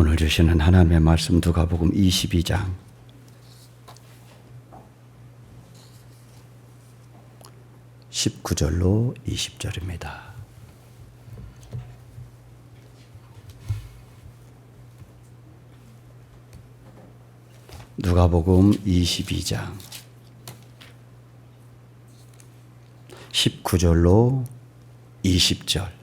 오늘 주시는 하나님의 말씀 누가복음 22장 19절로 20절입니다. 누가복음 22장 19절로 20절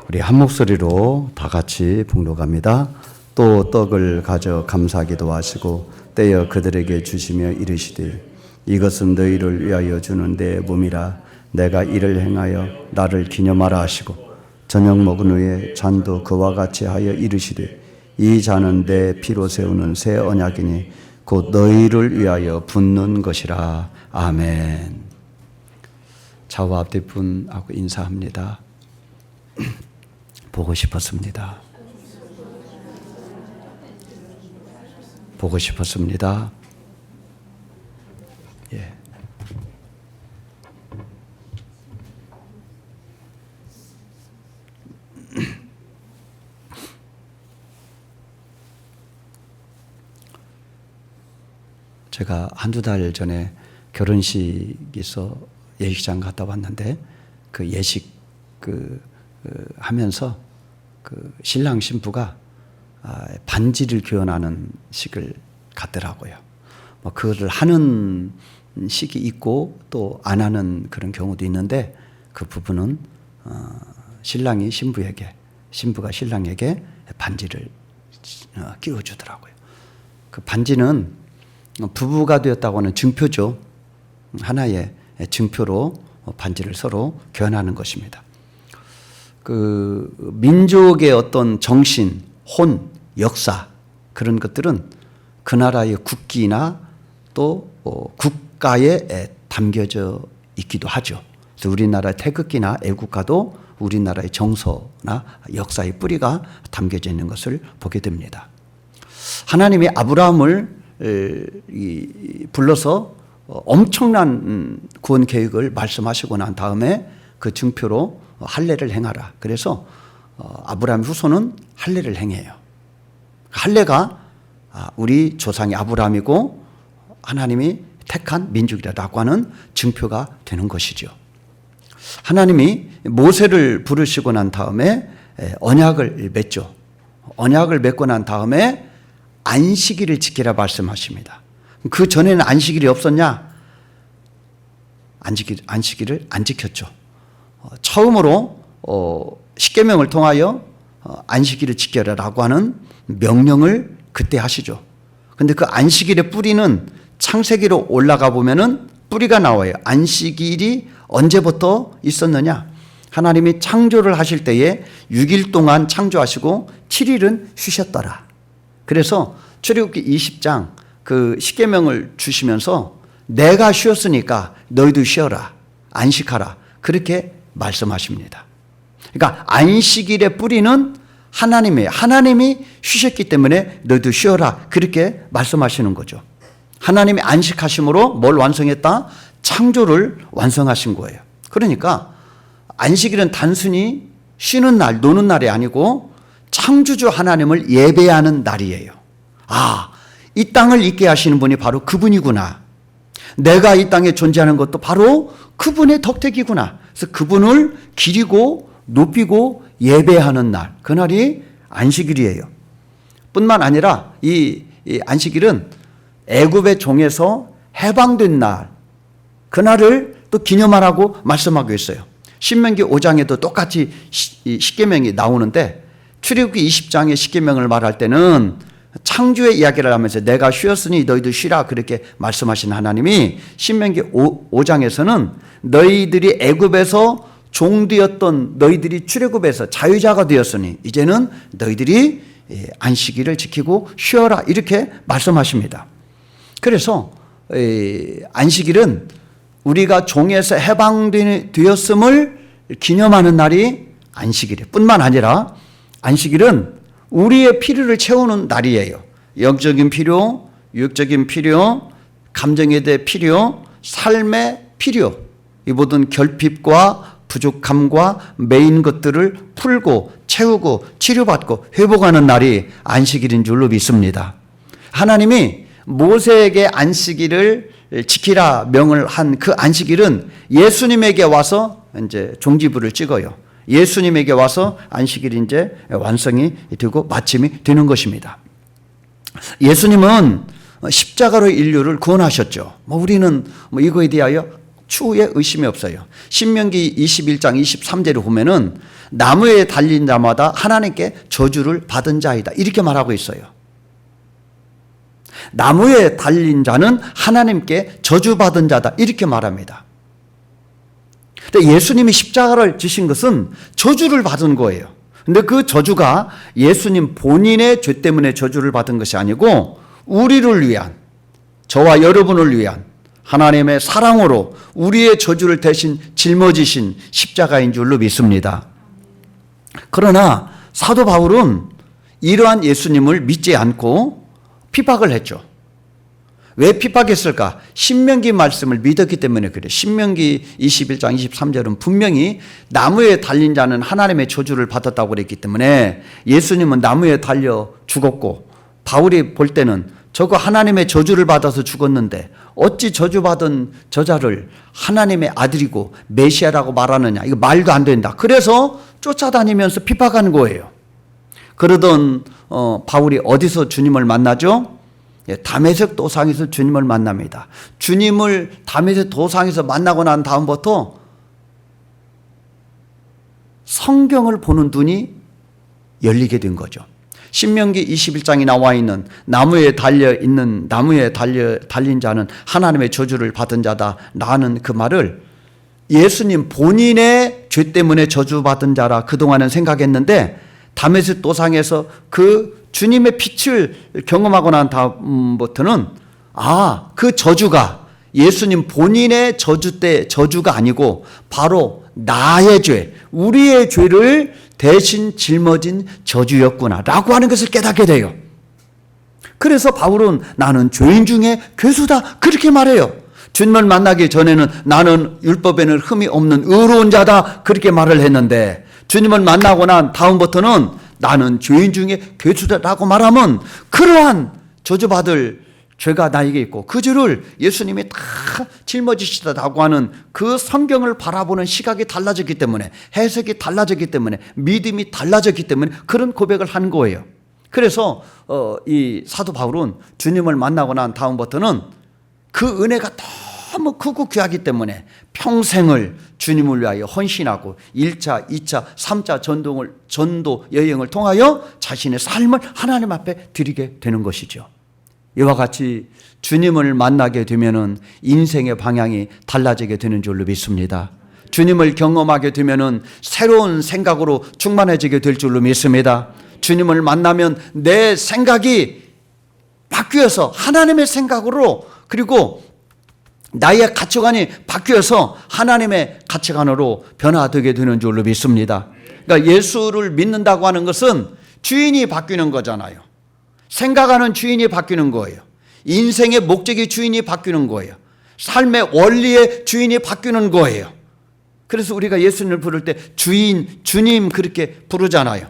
우리 한 목소리로 다 같이 봉독합니다. 또 떡을 가져 감사기도 하시고 떼어 그들에게 주시며 이르시되 이것은 너희를 위하여 주는 내 몸이라 내가 이를 행하여 나를 기념하라 하시고 저녁 먹은 후에 잔도 그와 같이 하여 이르시되 이 잔은 내 피로 세우는 새 언약이니 곧 너희를 위하여 붓는 것이라. 아멘. 좌우 앞뒤 분하고 인사합니다. 보고 싶었습니다. 보고 싶었습니다. 예. 제가 한두 달 전에 결혼식에서 예식장 갔다 왔는데 그 예식 하면서 신랑 신부가 반지를 교환하는 식을 갔더라고요. 뭐 그거를 하는 식이 있고 또 안 하는 그런 경우도 있는데 그 부분은 신랑이 신부에게, 신부가 신랑에게 반지를 끼워주더라고요. 그 반지는 부부가 되었다고 하는 증표죠. 하나의 증표로 반지를 서로 교환하는 것입니다. 그 민족의 어떤 정신, 혼, 역사 그런 것들은 그 나라의 국기나 또 국가에 담겨져 있기도 하죠. 그래서 우리나라의 태극기나 애국가도 우리나라의 정서나 역사의 뿌리가 담겨져 있는 것을 보게 됩니다. 하나님이 아브라함을 불러서 엄청난 구원 계획을 말씀하시고 난 다음에 그 증표로 할례를 행하라. 그래서 아브라함 후손은 할례를 행해요. 할례가 우리 조상이 아브라함이고 하나님이 택한 민족이라고 하는 증표가 되는 것이죠. 하나님이 모세를 부르시고 난 다음에 언약을 맺죠. 언약을 맺고 난 다음에 안식일을 지키라 말씀하십니다. 그 전에는 안식일이 없었냐? 안식일을 안 지켰죠. 처음으로 십계명을 통하여 안식일을 지켜라라고 하는 명령을 그때 하시죠. 근데 그 안식일의 뿌리는 창세기로 올라가 보면은 뿌리가 나와요. 안식일이 언제부터 있었느냐? 하나님이 창조를 하실 때에 6일 동안 창조하시고 7일은 쉬셨더라. 그래서 출애굽기 20장 그 십계명을 주시면서 내가 쉬었으니까 너희도 쉬어라. 안식하라. 그렇게 말씀하십니다. 그러니까 안식일의 뿌리는 하나님이 쉬셨기 때문에 너희도 쉬어라. 그렇게 말씀하시는 거죠. 하나님이 안식하심으로 뭘 완성했다? 창조를 완성하신 거예요. 그러니까 안식일은 단순히 쉬는 날, 노는 날이 아니고 창조주 하나님을 예배하는 날이에요. 이 땅을 있게 하시는 분이 바로 그분이구나. 내가 이 땅에 존재하는 것도 바로 그분의 덕택이구나. 그래서 그분을 기리고 높이고 예배하는 날, 그날이 안식일이에요. 뿐만 아니라 이 안식일은 애굽의 종에서 해방된 날, 그날을 또 기념하라고 말씀하고 있어요. 신명기 5장에도 똑같이 십계명이 나오는데 출애굽기 20장의 십계명을 말할 때는 창조의 이야기를 하면서 내가 쉬었으니 너희도 쉬라 그렇게 말씀하신 하나님이 신명기 5장에서는 너희들이 애굽에서 종되었던 너희들이 출애굽에서 자유자가 되었으니 이제는 너희들이 안식일을 지키고 쉬어라 이렇게 말씀하십니다. 그래서 안식일은 우리가 종에서 해방되었음을 기념하는 날이 안식일이에요. 뿐만 아니라 안식일은 우리의 필요를 채우는 날이에요. 영적인 필요, 육적인 필요, 감정에 대해 필요, 삶의 필요, 이 모든 결핍과 부족함과 매인 것들을 풀고 채우고 치료받고 회복하는 날이 안식일인 줄로 믿습니다. 하나님이 모세에게 안식일을 지키라 명을 한 그 안식일은 예수님에게 와서 이제 종지부를 찍어요. 예수님에게 와서 안식일이 이제 완성이 되고 마침이 되는 것입니다. 예수님은 십자가로 인류를 구원하셨죠. 우리는 이거에 대하여 추후에 의심이 없어요. 신명기 21장 23절을 보면은 나무에 달린 자마다 하나님께 저주를 받은 자이다. 이렇게 말하고 있어요. 나무에 달린 자는 하나님께 저주받은 자다. 이렇게 말합니다. 근데 예수님이 십자가를 지신 것은 저주를 받은 거예요. 근데 그 저주가 예수님 본인의 죄 때문에 저주를 받은 것이 아니고 우리를 위한, 저와 여러분을 위한 하나님의 사랑으로 우리의 저주를 대신 짊어지신 십자가인 줄로 믿습니다. 그러나 사도 바울은 이러한 예수님을 믿지 않고 핍박을 했죠. 왜 핍박했을까? 신명기 말씀을 믿었기 때문에 그래요. 신명기 21장 23절은 분명히 나무에 달린 자는 하나님의 저주를 받았다고 그랬기 때문에 예수님은 나무에 달려 죽었고, 바울이 볼 때는 저거 하나님의 저주를 받아서 죽었는데 어찌 저주받은 저자를 하나님의 아들이고 메시아라고 말하느냐, 이거 말도 안 된다. 그래서 쫓아다니면서 핍박한 거예요. 그러던 바울이 어디서 주님을 만나죠? 다메섹 도상에서 주님을 만납니다. 주님을 다메섹 도상에서 만나고 난 다음부터 성경을 보는 눈이 열리게 된 거죠. 신명기 21장에 나와 있는 나무에 달린 자는 하나님의 저주를 받은 자다 라는 그 말을 예수님 본인의 죄 때문에 저주받은 자라 그동안은 생각했는데, 다메섹 도상에서 그 주님의 빛을 경험하고 난 다음부터는 그 저주가 예수님 본인의 저주가 아니고 바로 나의 죄, 우리의 죄를 대신 짊어진 저주였구나 라고 하는 것을 깨닫게 돼요. 그래서 바울은 나는 죄인 중에 괴수다 그렇게 말해요. 주님을 만나기 전에는 나는 율법에는 흠이 없는 의로운 자다 그렇게 말을 했는데, 주님을 만나고 난 다음부터는 나는 죄인 중에 괴수다라고 말하면 그러한 저주받을 죄가 나에게 있고 그 죄를 예수님이 다 짊어지시다라고 하는 그 성경을 바라보는 시각이 달라졌기 때문에, 해석이 달라졌기 때문에, 믿음이 달라졌기 때문에 그런 고백을 한 거예요. 그래서 이 사도 바울은 주님을 만나고 난 다음부터는 그 은혜가 너무 크고 귀하기 때문에 평생을 주님을 위하여 헌신하고 1차, 2차, 3차 전도 여행을 통하여 자신의 삶을 하나님 앞에 드리게 되는 것이죠. 이와 같이 주님을 만나게 되면은 인생의 방향이 달라지게 되는 줄로 믿습니다. 주님을 경험하게 되면은 새로운 생각으로 충만해지게 될 줄로 믿습니다. 주님을 만나면 내 생각이 바뀌어서 하나님의 생각으로, 그리고 나의 가치관이 바뀌어서 하나님의 가치관으로 변화되게 되는 줄로 믿습니다. 그러니까 예수를 믿는다고 하는 것은 주인이 바뀌는 거잖아요. 생각하는 주인이 바뀌는 거예요. 인생의 목적의 주인이 바뀌는 거예요. 삶의 원리의 주인이 바뀌는 거예요. 그래서 우리가 예수님을 부를 때 주인, 주님 그렇게 부르잖아요.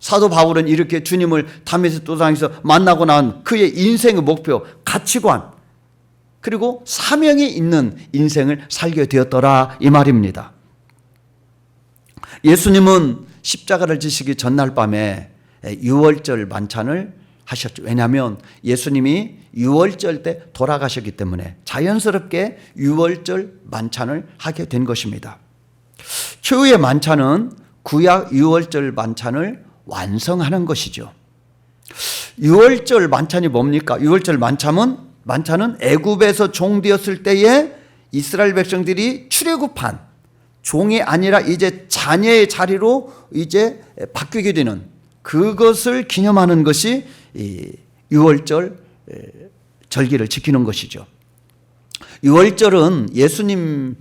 사도 바울은 이렇게 주님을 다메섹 도상에서 만나고 난 그의 인생의 목표, 가치관, 그리고 사명이 있는 인생을 살게 되었더라 이 말입니다. 예수님은 십자가를 지시기 전날 밤에 유월절 만찬을 하셨죠. 왜냐하면 예수님이 유월절 때 돌아가셨기 때문에 자연스럽게 유월절 만찬을 하게 된 것입니다. 최후의 만찬은 구약 유월절 만찬을 완성하는 것이죠. 유월절 만찬이 뭡니까? 유월절 만찬은 애굽에서 종되었을 때에 이스라엘 백성들이 출애굽한 종이 아니라 이제 자녀의 자리로 이제 바뀌게 되는 그것을 기념하는 것이 이 유월절 절기를 지키는 것이죠. 유월절은 예수님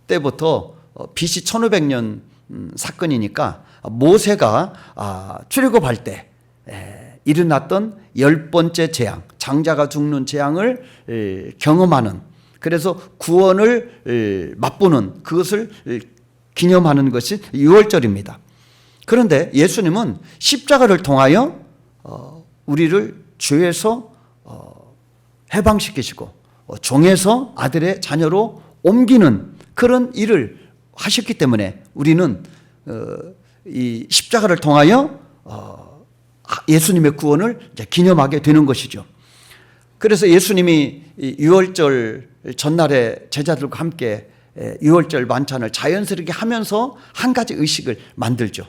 때부터 BC 1500년 사건이니까 모세가 출애굽할 때 일어났던 10번째 재앙, 장자가 죽는 재앙을 경험하는, 그래서 구원을 맛보는 그것을 기념하는 것이 유월절입니다. 그런데 예수님은 십자가를 통하여 우리를 죄에서 해방시키시고 종에서 아들의 자녀로 옮기는 그런 일을 하셨기 때문에 우리는 이 십자가를 통하여 예수님의 구원을 이제 기념하게 되는 것이죠. 그래서 예수님이 유월절 전날에 제자들과 함께 유월절 만찬을 자연스럽게 하면서 한 가지 의식을 만들죠.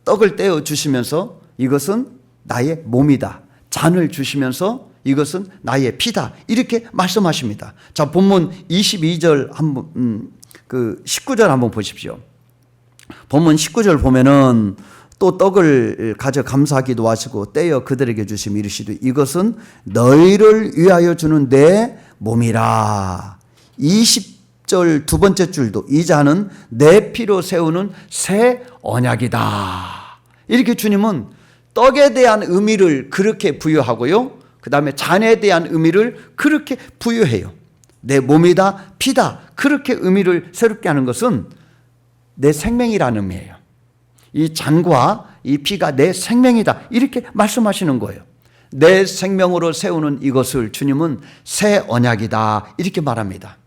떡을 떼어 주시면서 이것은 나의 몸이다. 잔을 주시면서 이것은 나의 피다. 이렇게 말씀하십니다. 자, 본문 22절 한번 19절 한번 보십시오. 본문 19절 보면은 또 떡을 가져 감사하기도 하시고 떼어 그들에게 주시며 이르시되 이것은 너희를 위하여 주는 내 몸이라. 20절 두 번째 줄도 이 잔은 내 피로 세우는 새 언약이다. 이렇게 주님은 떡에 대한 의미를 그렇게 부여하고요. 그 다음에 잔에 대한 의미를 그렇게 부여해요. 내 몸이다, 피다. 그렇게 의미를 새롭게 하는 것은 내 생명이라는 의미예요. 이 잔과 이 피가 내 생명이다. 이렇게 말씀하시는 거예요. 내 생명으로 세우는 이것을 주님은 새 언약이다. 이렇게 말합니다.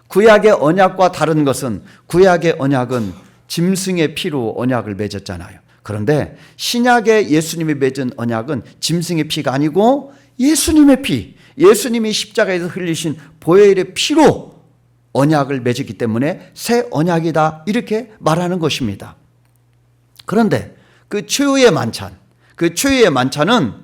구약의 언약과 다른 것은 구약의 언약은 짐승의 피로 언약을 맺었잖아요. 그런데 신약의 예수님이 맺은 언약은 짐승의 피가 아니고 예수님의 피, 예수님이 십자가에서 흘리신 보혈의 피로 언약을 맺었기 때문에 새 언약이다. 이렇게 말하는 것입니다. 그런데 그 최후의 만찬, 그 최후의 만찬은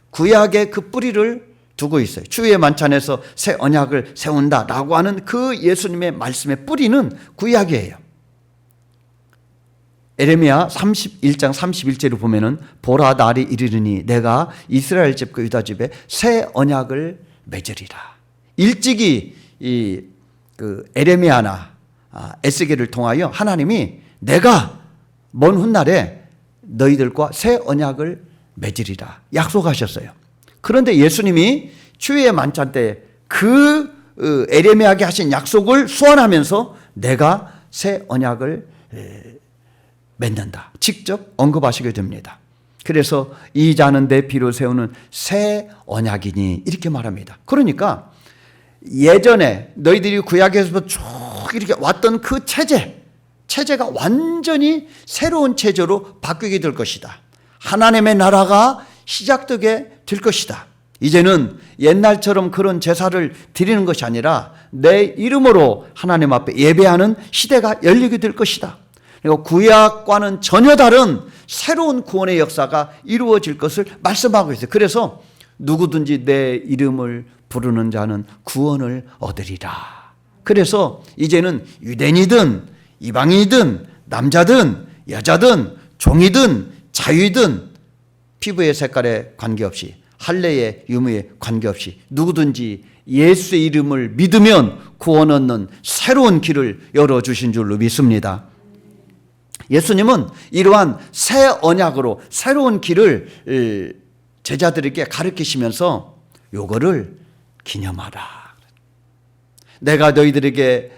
구약의 그 뿌리를 두고 있어요. 최후의 만찬에서 새 언약을 세운다라고 하는 그 예수님의 말씀의 뿌리는 구약이에요. 에레미야 31장 31절을 보면은 보라 날이 이르르니 내가 이스라엘 집과 유다 집에 새 언약을 맺으리라. 일찍이 그 에레미야나 에스겔을 통하여 하나님이 내가 먼 훗날에 너희들과 새 언약을 맺으리라 약속하셨어요. 그런데 예수님이 추후의 만찬 때 그 에레미야에게 하신 약속을 수완하면서 내가 새 언약을 맺는다. 직접 언급하시게 됩니다. 그래서 이 잔은 내 피로 세우는 새 언약이니 이렇게 말합니다. 그러니까 예전에 너희들이 구약에서 쭉 이렇게 왔던 그 체제가 완전히 새로운 체제로 바뀌게 될 것이다. 하나님의 나라가 시작되게 될 것이다. 이제는 옛날처럼 그런 제사를 드리는 것이 아니라 내 이름으로 하나님 앞에 예배하는 시대가 열리게 될 것이다. 그리고 구약과는 전혀 다른 새로운 구원의 역사가 이루어질 것을 말씀하고 있어요. 그래서 누구든지 내 이름을 부르는 자는 구원을 얻으리라. 그래서 이제는 유대인이든 이방인이든 남자든 여자든 종이든 자유이든 피부의 색깔에 관계없이 할례의 유무에 관계없이 누구든지 예수의 이름을 믿으면 구원 얻는 새로운 길을 열어주신 줄로 믿습니다. 예수님은 이러한 새 언약으로 새로운 길을 제자들에게 가르치시면서 요거를 기념하라. 내가 너희들에게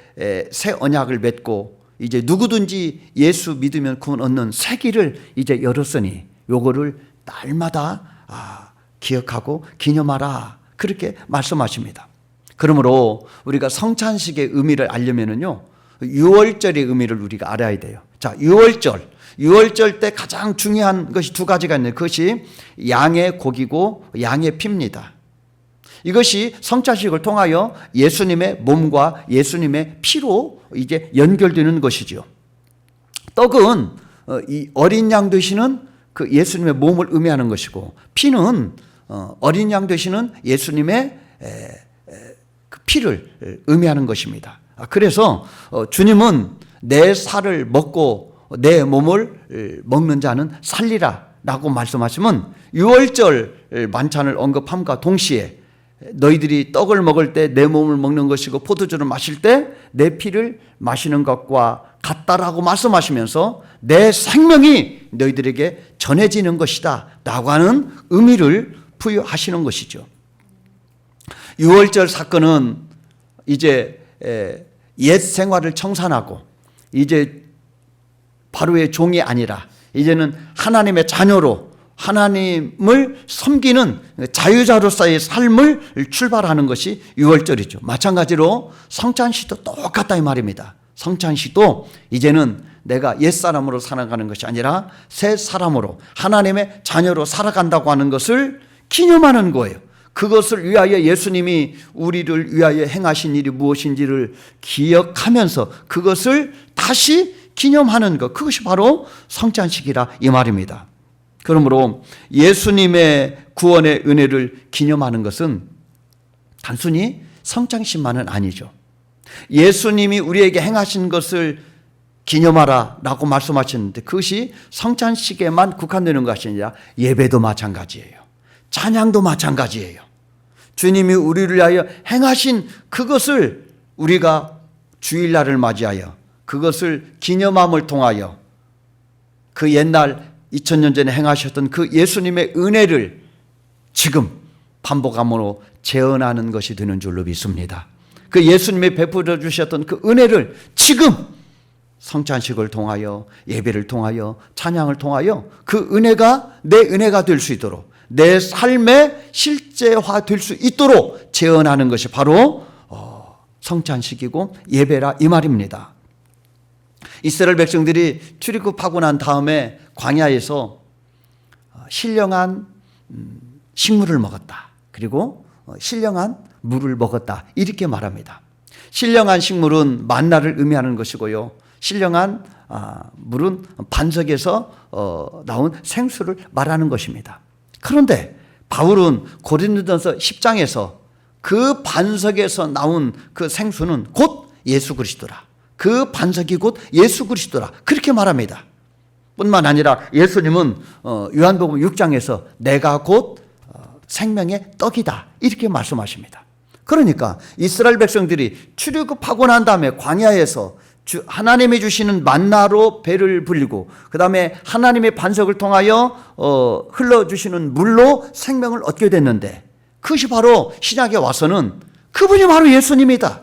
새 언약을 맺고 이제 누구든지 예수 믿으면 구원 얻는 새 길을 이제 열었으니 요거를 날마다 기억하고 기념하라. 그렇게 말씀하십니다. 그러므로 우리가 성찬식의 의미를 알려면은요, 유월절의 의미를 우리가 알아야 돼요. 자, 유월절 때 가장 중요한 것이 두 가지가 있는데 그것이 양의 고기고 양의 피입니다. 이것이 성찬식을 통하여 예수님의 몸과 예수님의 피로 이제 연결되는 것이죠. 떡은 이 어린 양 되시는 그 예수님의 몸을 의미하는 것이고 피는 어린 양 되시는 예수님의 그 피를 의미하는 것입니다. 그래서 주님은 내 살을 먹고 내 몸을 먹는 자는 살리라 라고 말씀하시면 유월절 만찬을 언급함과 동시에 너희들이 떡을 먹을 때 내 몸을 먹는 것이고 포도주를 마실 때 내 피를 마시는 것과 같다라고 말씀하시면서 내 생명이 너희들에게 전해지는 것이다 라고 하는 의미를 부여하시는 것이죠. 유월절 사건은 이제 옛 생활을 청산하고 이제 바로의 종이 아니라 이제는 하나님의 자녀로 하나님을 섬기는 자유자로서의 삶을 출발하는 것이 유월절이죠. 마찬가지로 성찬식도 똑같다 이 말입니다. 성찬식도 이제는 내가 옛사람으로 살아가는 것이 아니라 새 사람으로 하나님의 자녀로 살아간다고 하는 것을 기념하는 거예요. 그것을 위하여 예수님이 우리를 위하여 행하신 일이 무엇인지를 기억하면서 그것을 다시 기념하는 것, 그것이 바로 성찬식이라 이 말입니다. 그러므로 예수님의 구원의 은혜를 기념하는 것은 단순히 성찬식만은 아니죠. 예수님이 우리에게 행하신 것을 기념하라 라고 말씀하셨는데 그것이 성찬식에만 국한되는 것이 아니라 예배도 마찬가지예요. 찬양도 마찬가지예요. 주님이 우리를 위하여 행하신 그것을 우리가 주일날을 맞이하여 그것을 기념함을 통하여 그 옛날 2000년 전에 행하셨던 그 예수님의 은혜를 지금 반복함으로 재현하는 것이 되는 줄로 믿습니다. 그 예수님이 베풀어 주셨던 그 은혜를 지금 성찬식을 통하여 예배를 통하여 찬양을 통하여 그 은혜가 내 은혜가 될 수 있도록 내 삶의 실제화될 수 있도록 재현하는 것이 바로 성찬식이고 예배라 이 말입니다. 이스라엘 백성들이 출애굽하고 난 다음에 광야에서 신령한 식물을 먹었다. 그리고 신령한 물을 먹었다. 이렇게 말합니다. 신령한 식물은 만나를 의미하는 것이고요. 신령한 물은 반석에서 나온 생수를 말하는 것입니다. 그런데 바울은 고린도전서 10장에서 그 반석에서 나온 그 생수는 곧 예수 그리스도라. 그 반석이 곧 예수 그리스도라. 그렇게 말합니다. 뿐만 아니라 예수님은 요한복음 6장에서 내가 곧 생명의 떡이다. 이렇게 말씀하십니다. 그러니까 이스라엘 백성들이 출애굽하고 난 다음에 광야에서 하나님이 주시는 만나로 배를 불리고 그 다음에 하나님의 반석을 통하여 흘러주시는 물로 생명을 얻게 됐는데 그것이 바로 신약에 와서는 그분이 바로 예수님이다.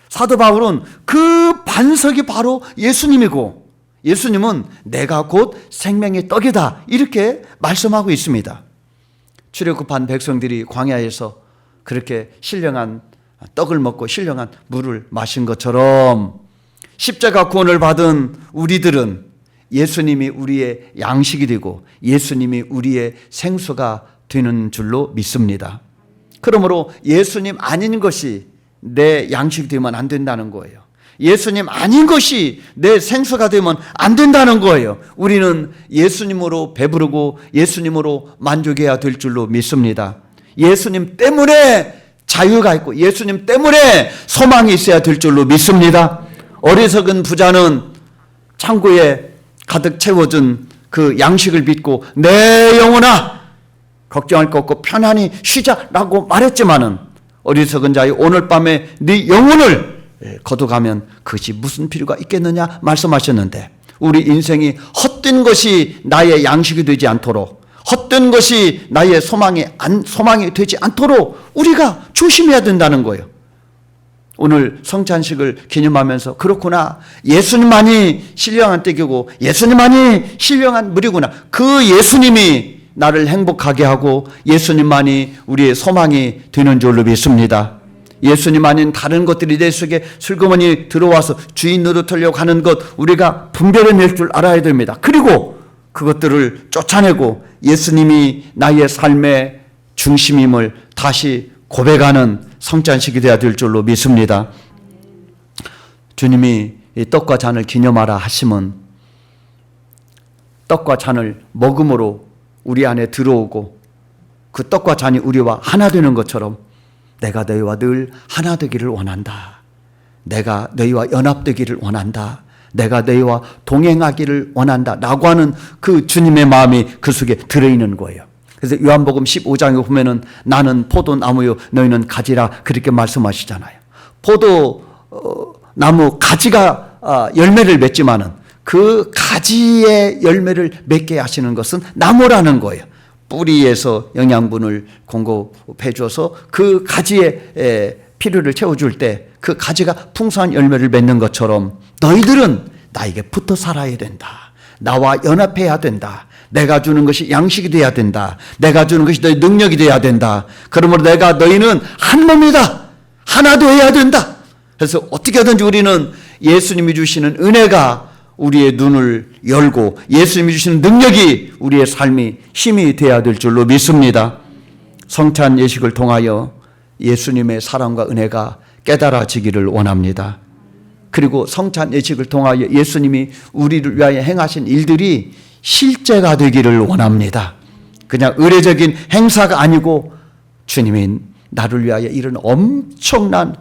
사도 바울은 그 반석이 바로 예수님이고 예수님은 내가 곧 생명의 떡이다. 이렇게 말씀하고 있습니다. 출애굽한 백성들이 광야에서 그렇게 신령한 떡을 먹고 신령한 물을 마신 것처럼 십자가 구원을 받은 우리들은 예수님이 우리의 양식이 되고 예수님이 우리의 생수가 되는 줄로 믿습니다. 그러므로 예수님 아닌 것이 내 양식이 되면 안 된다는 거예요. 예수님 아닌 것이 내 생수가 되면 안 된다는 거예요. 우리는 예수님으로 배부르고 예수님으로 만족해야 될 줄로 믿습니다. 예수님 때문에 자유가 있고 예수님 때문에 소망이 있어야 될 줄로 믿습니다. 어리석은 부자는 창고에 가득 채워진 그 양식을 믿고 내 영혼아 걱정할 거 없고 편안히 쉬자라고 말했지만은 어리석은 자의 오늘 밤에 네 영혼을 거둬가면 그것이 무슨 필요가 있겠느냐 말씀하셨는데 우리 인생이 헛된 것이 나의 양식이 되지 않도록 헛된 것이 나의 소망이 되지 않도록 우리가 조심해야 된다는 거예요. 오늘 성찬식을 기념하면서 그렇구나. 예수님만이 신령한 떡이고 예수님만이 신령한 물이구나. 그 예수님이 나를 행복하게 하고 예수님만이 우리의 소망이 되는 줄로 믿습니다. 예수님 아닌 다른 것들이 내 속에 슬그머니 들어와서 주인 노릇하려고 하는 것 우리가 분별해낼 줄 알아야 됩니다. 그리고 그것들을 쫓아내고 예수님이 나의 삶의 중심임을 다시 고백하는 성찬식이 되어야 될 줄로 믿습니다. 주님이 이 떡과 잔을 기념하라 하시면 떡과 잔을 먹음으로 우리 안에 들어오고 그 떡과 잔이 우리와 하나 되는 것처럼 내가 너희와 늘 하나 되기를 원한다. 내가 너희와 연합되기를 원한다. 내가 너희와 동행하기를 원한다 라고 하는 그 주님의 마음이 그 속에 들어있는 거예요. 그래서 요한복음 15장에 보면은 나는 포도나무요 너희는 가지라 그렇게 말씀하시잖아요. 포도나무 가지가 열매를 맺지만은 그 가지의 열매를 맺게 하시는 것은 나무라는 거예요. 뿌리에서 영양분을 공급해 줘서 그 가지의 필요를 채워줄 때 그 가지가 풍성한 열매를 맺는 것처럼 너희들은 나에게 붙어 살아야 된다. 나와 연합해야 된다. 내가 주는 것이 양식이 돼야 된다. 내가 주는 것이 너희 능력이 돼야 된다. 그러므로 너희는 한 몸이다. 하나 되어야 된다. 그래서 어떻게든지 우리는 예수님이 주시는 은혜가 우리의 눈을 열고 예수님이 주시는 능력이 우리의 삶이 힘이 되어야 될 줄로 믿습니다. 성찬 예식을 통하여 예수님의 사랑과 은혜가 깨달아지기를 원합니다. 그리고 성찬 예식을 통하여 예수님이 우리를 위하여 행하신 일들이 실제가 되기를 원합니다. 그냥 의례적인 행사가 아니고 주님이 나를 위하여 이런 엄청난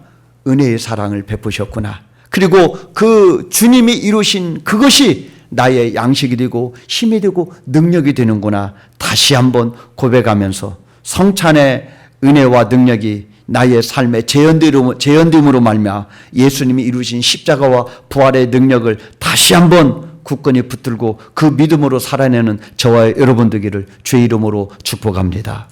은혜의 사랑을 베푸셨구나. 그리고 그 주님이 이루신 그것이 나의 양식이 되고 힘이 되고 능력이 되는구나. 다시 한번 고백하면서 성찬의 은혜와 능력이 나의 삶의 재현됨으로 말미암아 예수님이 이루신 십자가와 부활의 능력을 다시 한번 굳건히 붙들고 그 믿음으로 살아내는 저와 여러분 되기를 주의 이름으로 축복합니다.